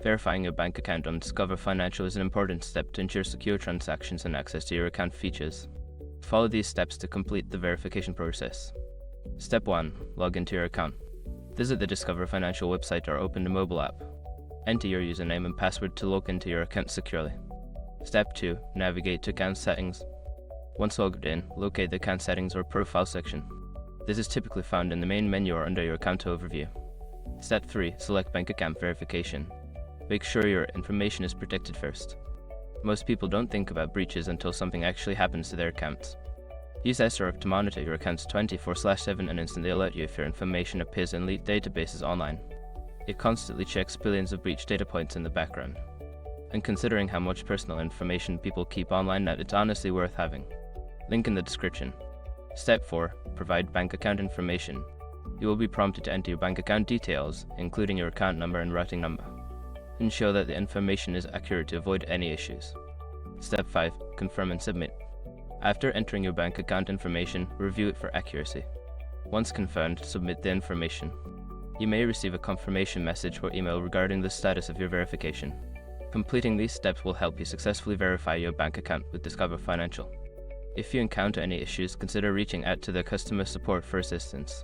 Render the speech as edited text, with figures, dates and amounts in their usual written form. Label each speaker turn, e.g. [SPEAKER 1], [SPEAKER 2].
[SPEAKER 1] Verifying your bank account on Discover Financial is an important step to ensure secure transactions and access to your account features. Follow these steps to complete the verification process. Step 1. Log into your account. Visit the Discover Financial website or open the mobile app. Enter your username and password to log into your account securely. Step 2. Navigate to Account Settings. Once logged in, locate the Account Settings or Profile section. This is typically found in the main menu or under your account overview. Step 3. Select Bank Account Verification. Make sure your information is protected first. Most people don't think about breaches until something actually happens to their accounts. Use SRF to monitor your accounts 24/7 and instantly alert you if your information appears in leaked databases online. It constantly checks billions of breach data points in the background. And considering how much personal information people keep online now, it's honestly worth having. Link in the description. Step 4. Provide bank account information. You will be prompted to enter your bank account details, including your account number and routing number. Ensure that the information is accurate to avoid any issues. Step 5. Confirm and submit. After entering your bank account information, review it for accuracy. Once confirmed, submit the information. You may receive a confirmation message or email regarding the status of your verification. Completing these steps will help you successfully verify your bank account with Discover Financial. If you encounter any issues, consider reaching out to their customer support for assistance.